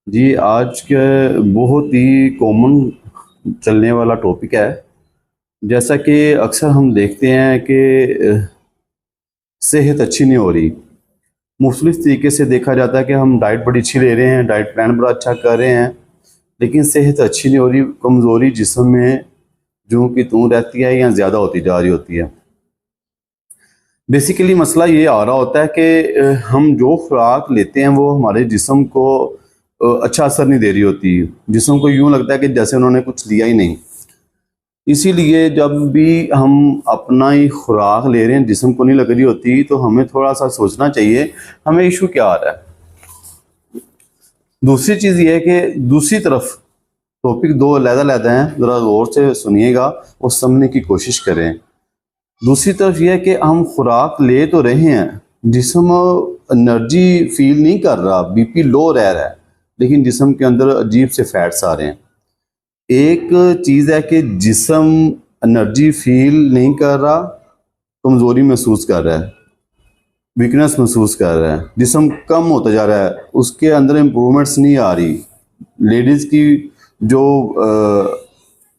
जी, आज के बहुत ही कॉमन चलने वाला टॉपिक है। जैसा कि अक्सर हम देखते हैं कि सेहत अच्छी नहीं हो रही। मुख्तलिफ तरीके से देखा जाता है कि हम डाइट बड़ी अच्छी ले रहे हैं, डाइट प्लान बड़ा अच्छा कर रहे हैं, लेकिन सेहत अच्छी नहीं हो रही। कमज़ोरी जिस्म में जूं की त्यों रहती है या ज़्यादा होती जा रही होती है। बेसिकली मसला ये आ रहा होता है कि हम जो खुराक लेते हैं वो हमारे जिस्म को अच्छा असर नहीं दे रही होती। जिस्म को यूं लगता है कि जैसे उन्होंने कुछ लिया ही नहीं। इसीलिए जब भी हम अपना ही खुराक ले रहे हैं, जिस्म को नहीं लग रही होती, तो हमें थोड़ा सा सोचना चाहिए हमें इशू क्या आ रहा है। दूसरी चीज़ ये है कि दूसरी तरफ टॉपिक दो अलग-अलग हैं, ज़रा गौर से सुनिएगा और समझने की कोशिश करें। दूसरी तरफ यह है कि हम खुराक ले तो रहे हैं, जिस्म एनर्जी फील नहीं कर रहा, बीपी लो रह रहा है, लेकिन जिस्म के अंदर अजीब से फैट्स आ रहे हैं। एक चीज़ है कि जिस्म एनर्जी फील नहीं कर रहा, कमज़ोरी महसूस कर रहा है, वीकनेस महसूस कर रहा है, जिस्म कम होता जा रहा है, उसके अंदर इम्प्रूवमेंट्स नहीं आ रही। लेडीज़ की जो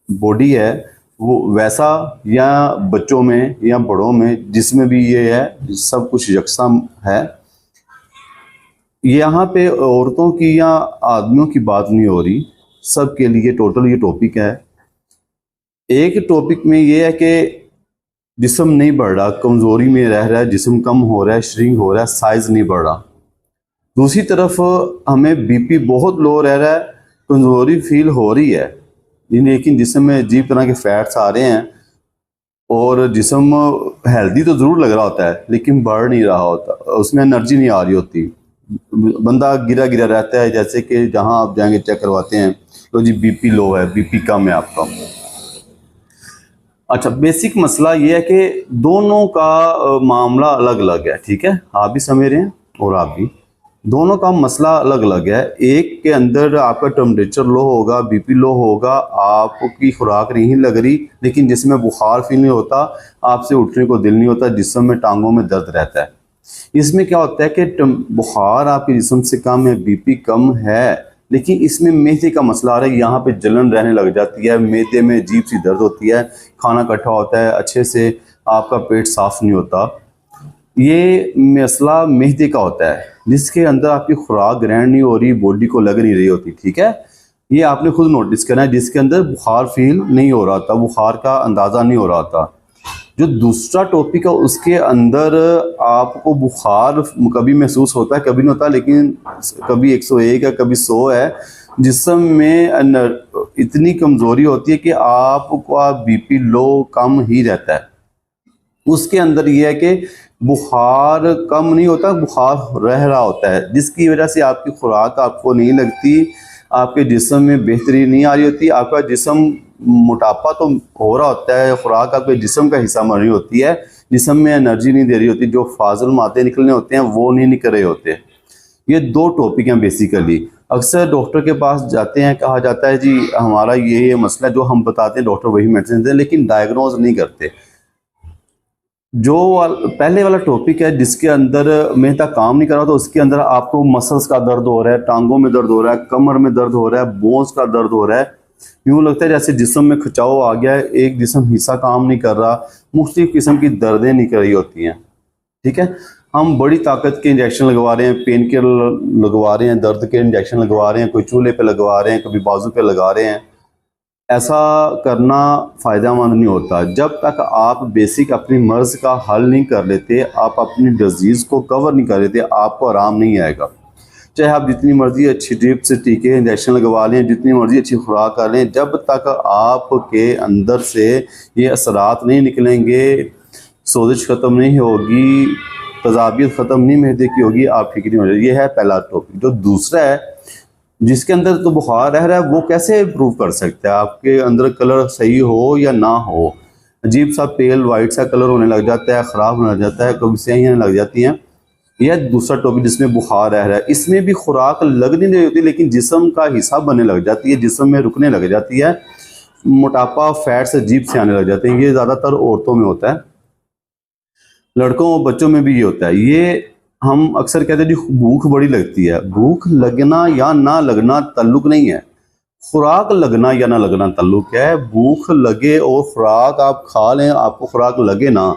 बॉडी है वो वैसा, या बच्चों में या बड़ों में, जिसमें भी ये है, सब कुछ यकसा है। यहाँ पे औरतों की या आदमियों की बात नहीं हो रही, सब के लिए टोटल ये टॉपिक है। एक टॉपिक में ये है कि जिस्म नहीं बढ़ रहा, कमज़ोरी में रह रहा है, जिस्म कम हो रहा है, श्रिंक हो रहा है, साइज़ नहीं बढ़ रहा। दूसरी तरफ हमें बीपी बहुत लो रह रहा है, कमज़ोरी फील हो रही है, लेकिन जिस्म में अजीब तरह के फैट्स आ रहे हैं और जिस्म हेल्दी तो ज़रूर लग रहा होता है, लेकिन बढ़ नहीं रहा होता, उसमें एनर्जी नहीं आ रही होती। बंदा गिरा गिरा रहता है, जैसे कि जहाँ आप जाएंगे चेक करवाते हैं तो जी बीपी लो है, बीपी कम है आपका। अच्छा, बेसिक मसला ये है कि दोनों का मामला अलग अलग है, ठीक है, आप भी समझ रहे हैं और आप भी। दोनों का मसला अलग अलग है। एक के अंदर आपका टेम्परेचर लो होगा, बीपी लो होगा, आपकी खुराक नहीं लग रही, लेकिन जिसमें बुखार फील नहीं होता, आपसे उठने को दिल नहीं होता, जिस्म में टांगों में दर्द रहता है। इसमें क्या होता है कि बुखार आपके जिस्म से कम है, बीपी कम है, लेकिन इसमें मैदे का मसला आ रहा है। यहाँ पे जलन रहने लग जाती है, मैदे में अजीब सी दर्द होती है, खाना इकट्ठा होता है, अच्छे से आपका पेट साफ नहीं होता। ये मसला मैदे का होता है, जिसके अंदर आपकी खुराक ग्रहण नहीं हो रही, बॉडी को लग नहीं रही होती, ठीक है। ये आपने खुद नोटिस करना है, जिसके अंदर बुखार फील नहीं हो रहा था, बुखार का अंदाज़ा नहीं हो रहा था। जो दूसरा टॉपिक है उसके अंदर आपको बुखार कभी महसूस होता है, कभी नहीं होता, लेकिन कभी 101 है, कभी 100 है। जिस्म में इतनी कमज़ोरी होती है कि आपका बीपी लो कम ही रहता है। उसके अंदर ये है कि बुखार कम नहीं होता, बुखार रह रहा होता है, जिसकी वजह से आपकी खुराक आपको नहीं लगती, आपके जिस्म में बेहतरी नहीं आ रही होती, आपका जिस्म मोटापा तो हो रहा होता है, खुराक आपके जिस्म का हिस्सा बन रही होती है, जिस्म में एनर्जी नहीं दे रही होती, जो फाजिल मादे निकलने होते हैं वो नहीं निकल रहे होते। ये दो टॉपिक हैं बेसिकली। अक्सर डॉक्टर के पास जाते हैं, कहा जाता है जी हमारा ये मसला, जो हम बताते हैं डॉक्टर वही मेडिसिन देते हैं, लेकिन डायग्नोज नहीं करते। जो पहले वाला टॉपिक है जिसके अंदर मेहता काम नहीं कर रहा, तो उसके अंदर आपको मसल्स का दर्द हो रहा है, टांगों में दर्द हो रहा है, कमर में दर्द हो रहा है, बोन्स का दर्द हो रहा है, यूँ लगता है जैसे जिस्म में खिंचाव आ गया है, एक जिस्म हिस्सा काम नहीं कर रहा, मुख्तलिफ किस्म की दर्दें निकल रही होती हैं, ठीक है। हम बड़ी ताकत के इंजेक्शन लगवा रहे हैं, पेन किलर लगवा रहे हैं, दर्द के इंजेक्शन लगवा रहे हैं, कोई चूल्हे पे लगवा रहे हैं, कभी बाजू पे लगा रहे हैं। ऐसा करना फ़ायदेमंद नहीं होता। जब तक आप बेसिक अपनी मर्ज़ का हल नहीं कर लेते, आप अपनी डिजीज़ को कवर नहीं कर लेते, आपको आराम नहीं आएगा। चाहे आप जितनी मर्ज़ी अच्छी ड्रिप से टीके इंजेक्शन लगवा लें, जितनी मर्ज़ी अच्छी खुराक कर लें, जब तक आपके अंदर से ये असरात नहीं निकलेंगे, सोजिश ख़त्म नहीं होगी, तज़ाबियत ख़त्म नहीं मैदे की होगी, आप ठीक नहीं हो जाएगी। ये है पहला टॉपिक। जो दूसरा है, जिसके अंदर तो बुखार रह रहा है, वो कैसे इम्प्रूव कर सकता है? आपके अंदर कलर सही हो या ना हो, अजीब सा पेल वाइट सा कलर होने लग जाता है, ख़राब होने लग जाता है, कभी स्याही आने लग जाती हैं। यह दूसरा टॉपिक जिसमें बुखार रह रहा है। इसमें भी खुराक लग नहीं रही होती, लेकिन जिस्म का हिस्सा बनने लग जाती है, जिस्म में रुकने लग जाती है, मोटापा फैट्स अजीब से आने लग जाते हैं। ये ज़्यादातर औरतों में होता है, लड़कों और बच्चों में भी ये होता है। ये हम अक्सर कहते हैं जी भूख बड़ी लगती है। भूख लगना या ना लगना ताल्लुक नहीं है, खुराक लगना या ना लगना ताल्लुक है। भूख लगे और खुराक आप खा लें, आपको खुराक लगे ना,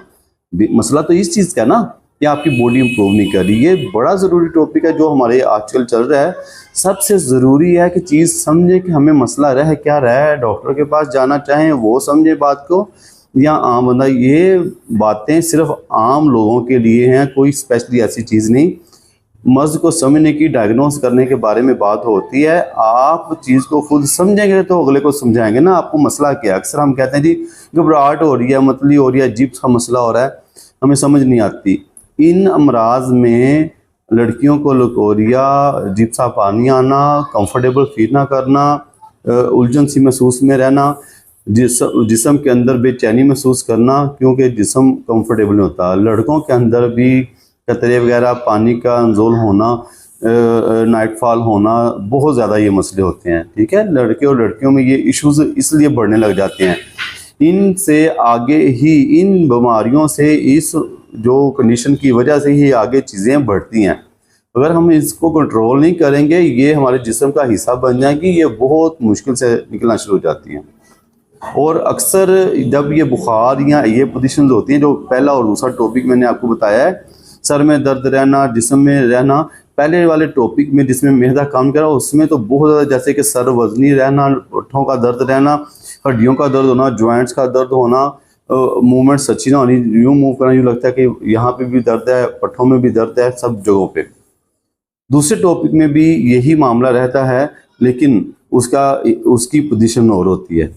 मसला तो इस चीज़ का है ना कि आपकी बॉडी इंप्रूव नहीं कर रही। ये बड़ा ज़रूरी टॉपिक है जो हमारे आजकल चल रहा है। सबसे ज़रूरी है कि चीज़ समझें कि हमें मसला रह क्या रहा है, डॉक्टर के पास जाना चाहें वो समझे बात को, या आम बंदा। ये बातें सिर्फ आम लोगों के लिए हैं, कोई स्पेशली ऐसी चीज़ नहीं। मर्ज़ को समझने की, डायग्नोस करने के बारे में बात होती है। आप चीज़ को खुद समझेंगे तो अगले को समझाएंगे ना आपको मसला क्या है। अक्सर हम कहते हैं जी घबराहट हो रही है, मतली हो रही है, जिप्स का मसला हो रहा है, हमें समझ नहीं आती। इन अमराज में लड़कियों को लकोरिया, जिप्सा पानी आना, कंफर्टेबल फील ना करना, उलझन सी महसूस में रहना, जिस्म के अंदर बेचैनी महसूस करना क्योंकि जिस्म कंफर्टेबल नहीं होता। लड़कों के अंदर भी कतरे वगैरह, पानी का नज़ोल होना, नाइटफॉल होना, बहुत ज़्यादा ये मसले होते हैं। ठीक है, लड़के और लड़कियों में ये इश्यूज इसलिए बढ़ने लग जाते हैं। इनसे आगे ही, इन बीमारियों से, इस जो कंडीशन की वजह से ही आगे चीज़ें बढ़ती हैं। अगर हम इसको कंट्रोल नहीं करेंगे, ये हमारे जिस्म का हिस्सा बन जाएंगी, ये बहुत मुश्किल से निकलना शुरू हो जाती हैं। और अक्सर जब ये बुखार या ये पोजीशन होती हैं, जो पहला और दूसरा टॉपिक मैंने आपको बताया है, सर में दर्द रहना, जिस्म में रहना, पहले वाले टॉपिक में जिसमें मेहदा काम करा उसमें तो बहुत ज़्यादा, जैसे कि सर वजनी रहना, होठों का दर्द रहना, हड्डियों का दर्द होना, जॉइंट्स का दर्द होना, मूवमेंट सच्ची ना होनी, यूँ मूव करना, यूँ लगता है कि यहाँ पे भी दर्द है, पट्ठों में भी दर्द है, सब जगहों पे। दूसरे टॉपिक में भी यही मामला रहता है, लेकिन उसकी पोजीशन और होती है।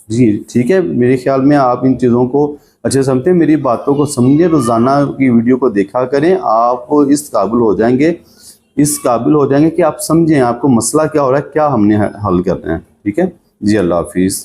जी ठीक है, मेरे ख्याल में आप इन चीज़ों को अच्छे समझते हैं। मेरी बातों को समझिए, रोज़ाना की वीडियो को देखा करें, आप इस काबिल हो जाएंगे, इस काबिल हो जाएंगे कि आप समझें आपको मसला क्या हो रहा है, क्या हमने हल करना है। ठीक है जी, अल्लाह हाफिज़।